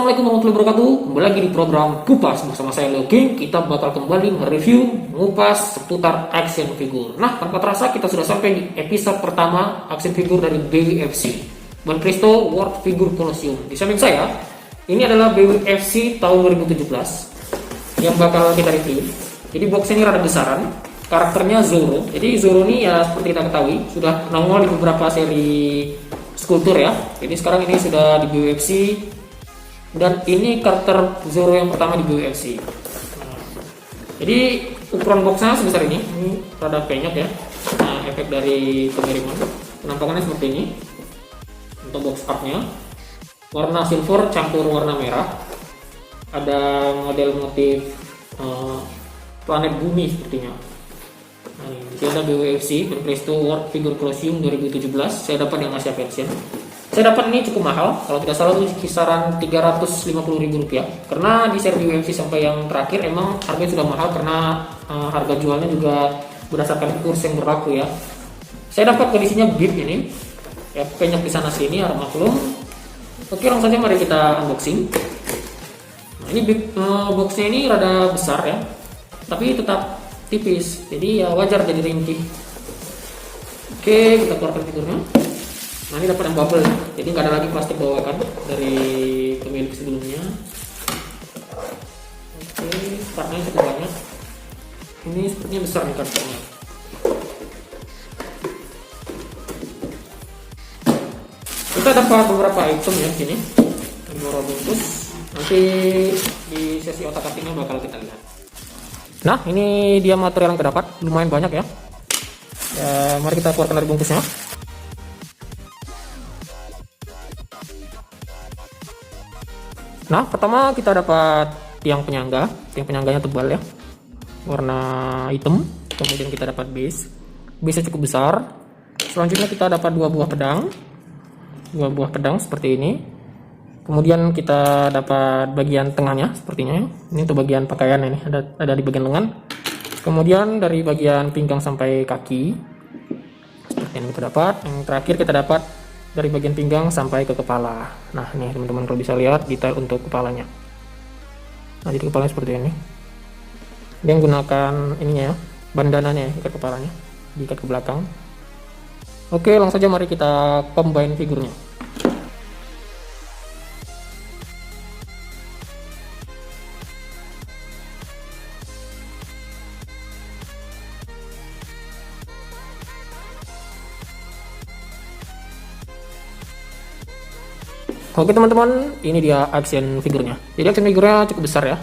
Assalamualaikum warahmatullahi wabarakatuh. Kembali lagi di program Kupas bersama saya Leo King. Kita bakal kembali mereview, ngupas seputar action figure. Nah, tanpa terasa kita sudah sampai di episode pertama action figure dari BWFC, Monpresto World Figure Colosseum. Di samping saya, ini adalah BWFC tahun 2017 yang bakal kita review. Jadi box ini rada besaran. Karakternya Zoro. Jadi Zoro ini ya seperti kita ketahui sudah nongol di beberapa seri skulptur ya. Jadi sekarang ini sudah di BWFC. Dan ini karakter Zoro yang pertama di BWFC. Jadi ukuran boxnya sebesar ini rada penyok ya. Nah, efek dari pengiriman. Penampakannya seperti ini. Untuk box artnya, warna silver campur warna merah. Ada model motif planet bumi sepertinya. Nah, ini ada BWFC Monpresto World Figure Colosseum 2017. Saya dapat yang Asia Pension. Saya dapat ini cukup mahal, kalau tidak salah itu kisaran Rp350.000. Karena di seri BWFC sampai yang terakhir emang harganya sudah mahal karena harga jualnya juga berdasarkan kurs yang berlaku ya. Saya dapat kondisinya bib ini, ya penyok di sana sini harap maklum. Oke, langsung saja mari kita unboxing. Nah, ini bib boxnya ini rada besar ya, tapi tetap tipis, jadi ya wajar jadi ringkih. Oke, kita keluarkan figurnya. Nah, ini dapat yang bubble, jadi nggak ada lagi plastik bawaan dari pemilik sebelumnya. Oke, kartnya cukup banyak. Ini sepertinya besar nih kartunya. Kita dapat beberapa item ya sini, beberapa bungkus. Nanti di sesi otak-atiknya bakal kita lihat. Nah, ini dia material yang terdapat, lumayan banyak ya. Mari kita keluarkan dari bungkusnya. Nah, pertama kita dapat tiang penyangga. Tiang penyangganya tebal ya, warna hitam. Kemudian kita dapat base. Base-nya cukup besar. Selanjutnya kita dapat dua buah pedang seperti ini. Kemudian kita dapat bagian tengahnya sepertinya. Ini untuk bagian pakaian ini, ada di bagian lengan. Kemudian dari bagian pinggang sampai kaki seperti ini kita dapat. Yang terakhir kita dapat dari bagian pinggang sampai ke kepala. Nah, ini teman-teman kalau bisa lihat detail untuk kepalanya. Nah, jadi kepalanya seperti ini. Dia menggunakan ininya ya, bandananya ya, ikat kepalanya, diikat ke belakang. Oke, langsung saja mari kita combine figurnya. Oke teman-teman, ini dia action figurnya. Jadi action figurnya cukup besar ya.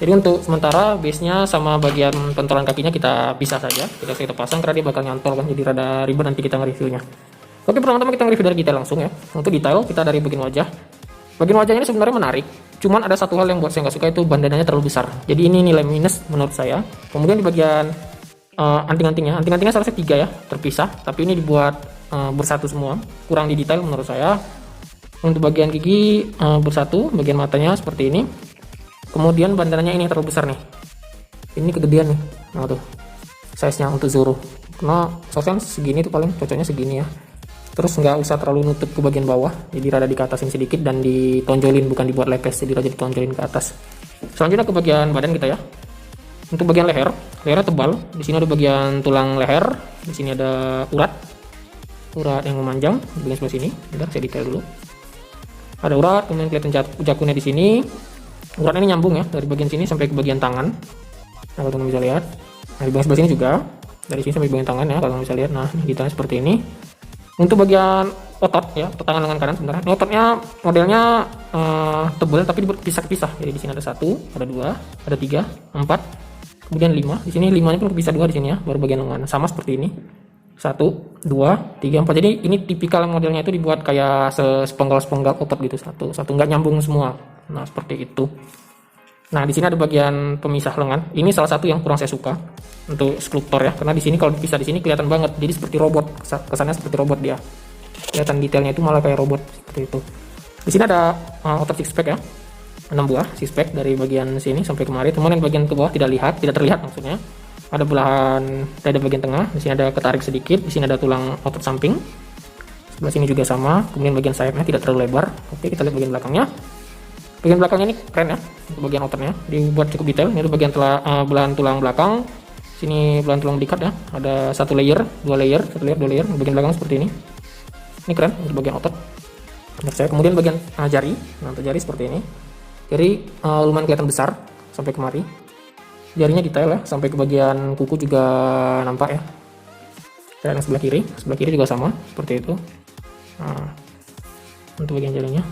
Jadi untuk sementara base-nya sama bagian pentolan kakinya kita pisah saja. Kita pasang karena dia bakal nyantol kan, jadi rada ribet nanti kita nge-reviewnya. Oke, pertama-tama kita nge-review dari detail langsung ya. Untuk detail kita dari bagian wajah. Bagian wajahnya ini sebenarnya menarik. Cuman ada satu hal yang buat saya nggak suka, itu bandananya terlalu besar. Jadi ini nilai minus menurut saya. Kemudian di bagian anting-antingnya seharusnya 3 ya, terpisah. Tapi ini dibuat bersatu semua. Kurang di detail menurut saya. Untuk bagian gigi bersatu, bagian matanya seperti ini. Kemudian bandananya ini terlalu besar nih. Ini kegedean nih. Nah tuh, size-nya untuk Zoro. Karena soalnya segini tuh paling cocoknya segini ya. Terus nggak usah terlalu nutup ke bagian bawah. Jadi rada dikatasin sedikit dan ditonjolin, bukan dibuat lepes. Jadi rada ditonjolin ke atas. Selanjutnya ke bagian badan kita ya. Untuk bagian lehernya tebal. Di sini ada bagian tulang leher. Di sini ada urat yang memanjang di bagian sebelah sini. Bentar, saya detail dulu. Ada urat, kemudian kelihatan jakunnya di sini. Uratnya ini nyambung ya, dari bagian sini sampai ke bagian tangan. Nah, kalau teman bisa lihat. Nah, di bagian sebelah sini juga, dari sini sampai bagian tangan ya, kalau teman bisa lihat. Nah, detailnya seperti ini. Untuk bagian otot ya, otot tangan lengan kanan sebenarnya. Ini ototnya modelnya tebal tapi dipisah-pisah. Jadi di sini ada 1, ada 2, ada 3, 4, kemudian 5. Di sini 5-nya pun bisa 2 di sini ya, baru bagian lengan. Sama seperti ini. 1, 2, 3, 4. Jadi ini tipikal modelnya itu dibuat kayak sepenggal-sepenggal otot gitu, satu nggak nyambung semua. Nah, seperti itu. Nah, di sini ada bagian pemisah lengan. Ini salah satu yang kurang saya suka untuk skulptor ya, karena di sini kalau dipisah di sini kelihatan banget. Jadi seperti robot, kesannya seperti robot dia. Kelihatan detailnya itu malah kayak robot seperti itu. Di sini ada otot six pack ya. 6 buah six pack dari bagian sini sampai kemari. Kemudian bagian ke bawah tidak terlihat maksudnya. Ada belahan dada bagian tengah, di sini ada ketarik sedikit, di sini ada tulang otot samping. Sebelah sini juga sama, kemudian bagian sayapnya tidak terlalu lebar. Oke, kita lihat bagian belakangnya. Bagian belakangnya ini keren ya, untuk bagian outernya dibuat cukup detail. Ini bagian belahan tulang belakang, sini belahan tulang belikat ya, ada satu layer, dua layer, dua layer. Bagian belakang seperti ini keren untuk bagian otot. Kemudian bagian jari, nah untuk jari seperti ini, jari lumayan kelihatan besar sampai kemari, jarinya detail ya, sampai ke bagian kuku juga nampak ya. Dan sebelah kiri juga sama seperti itu. Nah, untuk bagian jarinya,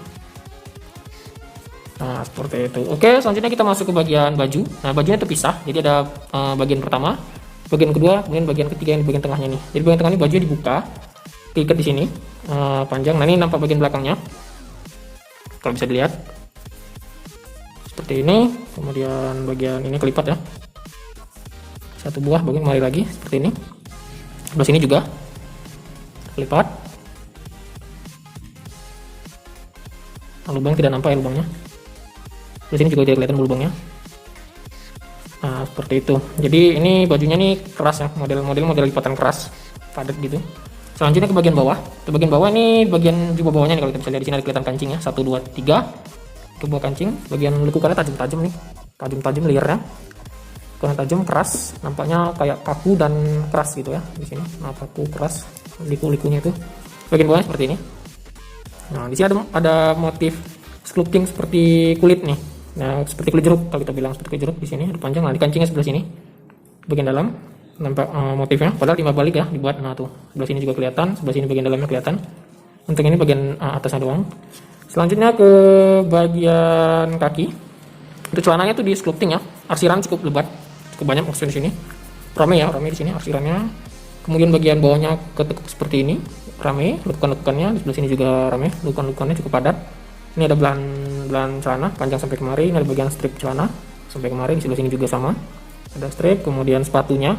nah seperti itu. Oke, selanjutnya kita masuk ke bagian baju. Nah, bajunya terpisah, jadi ada bagian pertama, bagian kedua, kemudian bagian ketiga yang di bagian tengahnya nih. Jadi bagian tengah ini bajunya dibuka, diikat di sini panjang. Nah, ini nampak bagian belakangnya kalau bisa dilihat seperti ini. Kemudian bagian ini kelipat ya, satu buah bagian kemari lagi seperti ini. Sebelah sini juga kelipat. Nah, lubang tidak nampak ya lubangnya. Di sini juga tidak kelihatan lubangnya. Nah, seperti itu. Jadi ini bajunya nih keras ya, model lipatan keras, padat gitu. Selanjutnya ke bagian bawah. Ke bagian bawah ini bagian jubah bawahnya nih, kalau kita bisa lihat di sini ada kelihatan kancing ya, 1 2 3. Ke bawah kancing, bagian lekukannya tajam-tajam nih. Tajam-tajam layernya. Lekukannya tajam, keras, nampaknya kayak kaku dan keras gitu ya di sini. Nah, kaku keras, liku-likunya itu. Bagian bawahnya seperti ini. Nah, di sini ada motif sculpting seperti kulit nih. Nah, seperti kulit jeruk, kalau kita bilang seperti kulit jeruk. Di sini ada panjang. Nah, di kancingnya sebelah sini, bagian dalam nampak motifnya, padahal timbal balik ya dibuat. Nah tuh, sebelah sini juga kelihatan, sebelah sini bagian dalamnya kelihatan. Untuk ini bagian atasnya doang. Selanjutnya ke bagian kaki. Untuk celananya tuh di sculpting ya, arsiran cukup lebat, cukup banyak maksudnya di sini. Rame di sini arsirannya. Kemudian bagian bawahnya ketekuk seperti ini, rame. Lekukan-lekukannya di sebelah sini juga rame, lekukan-lekukannya cukup padat. Ini ada belahan celana panjang sampai kemari. Ini ada bagian strip celana sampai kemari. Di sebelah sini juga sama, ada strip. Kemudian sepatunya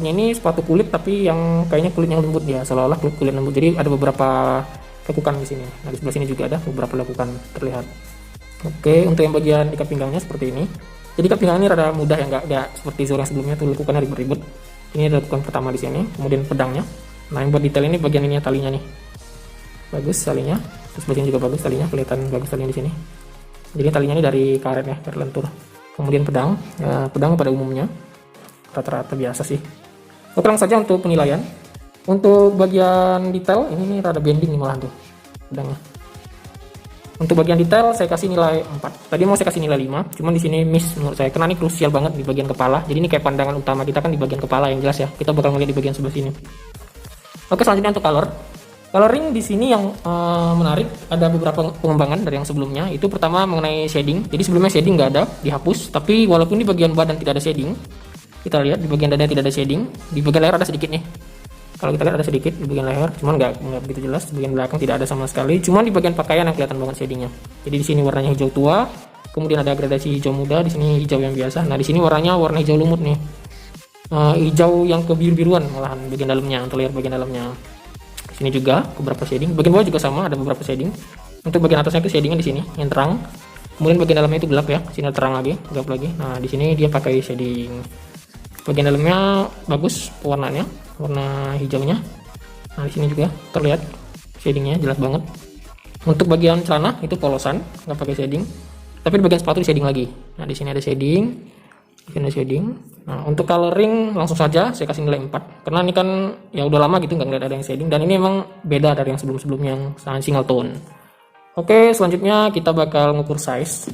ini sepatu kulit, tapi yang kayaknya kulitnya lembut ya, seolah-olah kulit lembut. Jadi ada beberapa lekukan di sini. Nah, di sebelah sini juga ada beberapa lekukan terlihat. Oke, untuk yang bagian ikat pinggangnya seperti ini. Jadi ikat pinggang ini rada mudah ya, nggak seperti Zoro yang sebelumnya tuh lekukannya ribet-ribet. Ini ada lekukan pertama di sini, kemudian pedangnya. Nah, yang buat detail ini bagian ini talinya nih, bagus talinya. Terus bagian juga bagus talinya, kelihatan bagus talinya di sini. Jadi talinya ini dari karet ya, karet lentur. Kemudian pedang, ya, pedang pada umumnya rata-rata biasa sih. Oke, langsung saja untuk penilaian. Untuk bagian detail ini nih rada bending nih malahan tuh pedangnya. Untuk bagian detail saya kasih nilai 4. Tadi mau saya kasih nilai 5, cuman di sini miss menurut saya karena ini krusial banget di bagian kepala. Jadi ini kayak pandangan utama kita kan di bagian kepala yang jelas ya. Kita bakal melihat di bagian sebelah sini. Oke, selanjutnya untuk color. Coloring di sini yang menarik, ada beberapa pengembangan dari yang sebelumnya. Itu pertama mengenai shading. Jadi sebelumnya shading nggak ada, dihapus. Tapi walaupun di bagian badan tidak ada shading, kita lihat di bagian dada tidak ada shading, di bagian leher ada sedikit nih. Kalau kita lihat ada sedikit di bagian leher, cuman nggak begitu jelas. Di bagian belakang tidak ada sama sekali, cuman di bagian pakaian yang kelihatan banget shadingnya. Jadi di sini warnanya hijau tua, kemudian ada gradasi hijau muda, di sini hijau yang biasa. Nah, di sini warnanya warna hijau lumut nih, hijau yang kebiru-biruan malahan bagian dalamnya, untuk leher bagian dalamnya. Di sini juga beberapa shading, bagian bawah juga sama, ada beberapa shading. Untuk bagian atasnya itu shadingnya di sini yang terang, kemudian bagian dalamnya itu gelap ya, sini terang lagi, gelap lagi. Nah, di sini dia pakai shading. Bagian dalamnya bagus warnanya, warna hijaunya. Nah, di sini juga terlihat shadingnya jelas banget. Untuk bagian celana itu polosan, nggak pakai shading. Tapi di bagian sepatu di shading lagi. Nah, di sini ada shading, di sini ada shading. Nah, untuk coloring langsung saja saya kasih nilai 4. Karena ini kan ya udah lama gitu nggak ngeliat ada yang shading, dan ini emang beda dari yang sebelum-sebelumnya yang single tone. Oke, selanjutnya kita bakal ngukur size.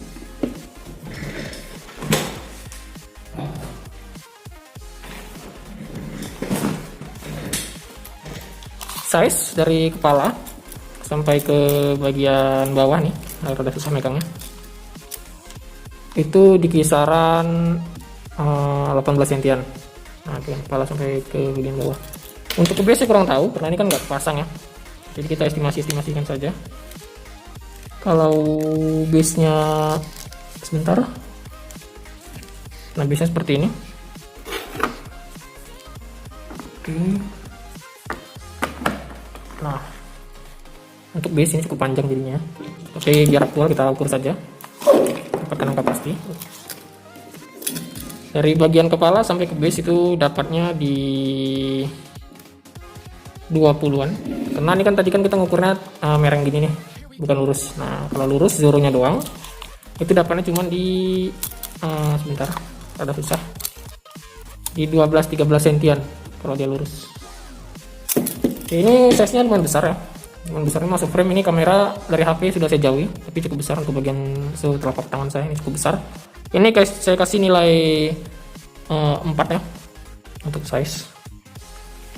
Size dari kepala sampai ke bagian bawah nih, rada susah megangnya. Itu di kisaran 18 cm. Nah, bagian kepala sampai ke bagian bawah. Untuk ke base kurang tahu karena ini kan nggak pasang ya. Jadi kita estimasikan saja. Kalau base-nya sebentar. Nah, base-nya seperti ini. Oke. Nah, untuk base ini cukup panjang jadinya. Oke, biar aktual kita ukur saja. Dapatkan angka pasti. Dari bagian kepala sampai ke base itu dapatnya di 20-an. Karena ini kan tadi kan kita ngukurnya mereng gini nih, bukan lurus. Nah, kalau lurus Zoronya doang. Itu dapatnya cuma di sebentar, ada susah, di 12-13 sentian kalau dia lurus. Ini size nya lumayan besar ya, lumayan besar. Ini masuk frame. Ini kamera dari HP sudah saya jauhi, tapi cukup besar untuk bagian telapak tangan saya. Ini cukup besar. Ini saya kasih nilai 4 ya untuk size.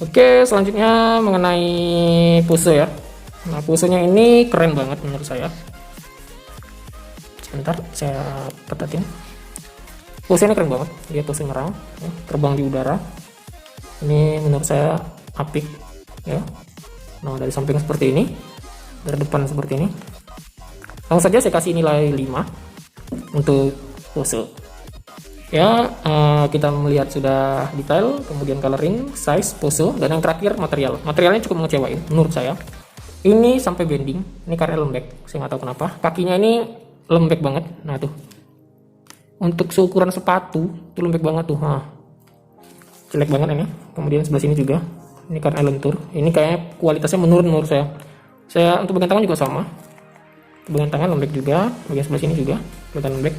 Oke, selanjutnya mengenai pose ya. Nah, posenya ini keren banget menurut saya. Sebentar, saya ketatin. Pose ini keren banget. Dia pose nyerang, ya, terbang di udara. Ini menurut saya apik ya. Nah, dari samping seperti ini, dari depan seperti ini. Langsung saja saya kasih nilai 5 untuk pose. Ya, kita melihat sudah detail, kemudian coloring, size, pose, dan yang terakhir material. Materialnya cukup mengecewain menurut saya. Ini sampai bending, ini karena lembek, saya nggak tahu kenapa. Kakinya ini lembek banget. Nah tuh, untuk seukuran sepatu itu lembek banget tuh. Nah, jelek banget ini. Kemudian sebelah sini juga, ini karena lentur. Ini kayaknya kualitasnya menurun menurut saya. Untuk bagian tangan juga sama. Bagian tangan lembek juga, bagian sebelah sini juga kelihatan lembek.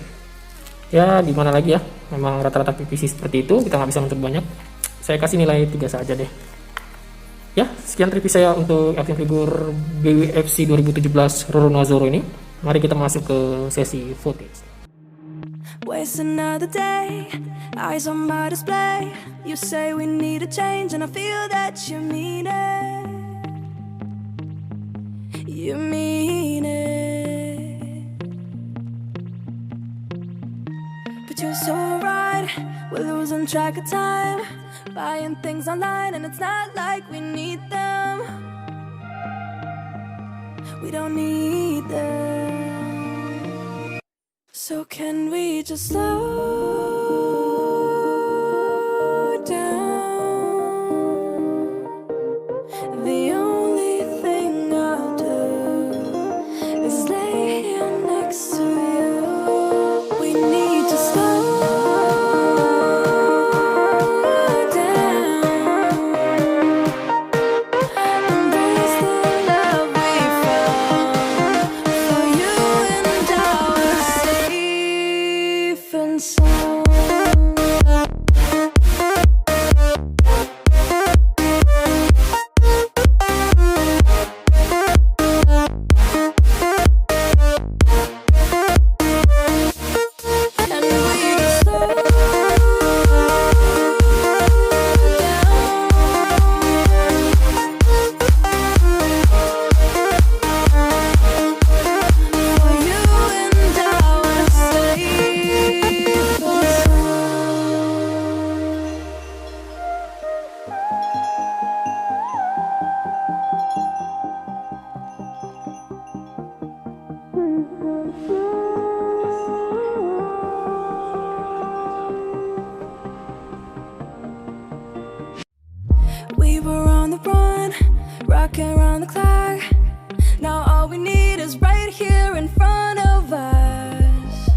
Ya gimana lagi ya, memang rata-rata PVC seperti itu, kita nggak bisa menuntut banyak. Saya kasih nilai 3 saja deh. Ya, sekian review saya untuk action figure BWFC 2017 Roronoa Zoro ini. Mari kita masuk ke sesi footage. Waste another day, eyes on my display. You say we need a change and I feel that you mean it. You mean it. But you're so right, we're losing track of time, buying things online and it's not like we need them. We don't need them. So can we just slow down? The only thing I'll do is lay here next to you. We need to slow down. Embrace the love we found. For you and I were safe and sound. And we just slow down. For you and I were safe and sound. We were on the run, rocking around the clock. Now all we need is right here in front of us.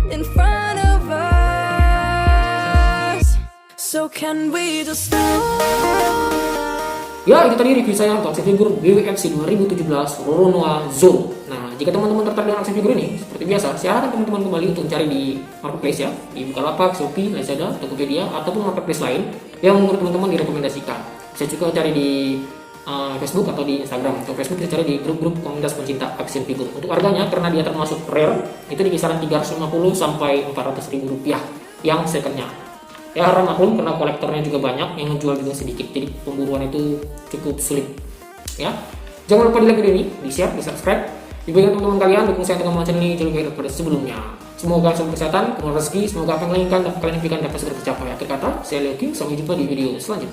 In front of us. So can we just stop? Ya, itu tadi review saya untuk action figure BWFC 2017 Roronoa Zoro. Nah, jika teman-teman tertarik dengan action figure ini, seperti biasa, saya harap teman-teman kembali untuk cari di marketplace ya, di Bukalapak, Shopee, Lazada, Tokopedia, ataupun marketplace lain yang menurut teman-teman direkomendasikan. Saya juga cari di Facebook atau di Instagram. Untuk Facebook kita cari di grup-grup komunitas pencinta action figure. Untuk harganya, karena dia termasuk rare, itu di kisaran 350 sampai 400 ribu rupiah yang secondnya. Ya harap maklum karena kolektornya juga banyak, yang menjual juga sedikit, jadi pemburuan itu cukup sulit ya. Jangan lupa di like video ini, di share, di subscribe. Diberikan teman-teman kalian, dukung saya untuk channel ini jauh lebih daripada sebelumnya. Semoga selalu kesehatan, kemudian rezeki, semoga apa yang kalian inginkan dan kalian impikan dapat segera tercapai. Akhir kata, saya Leo King, sampai jumpa di video selanjutnya.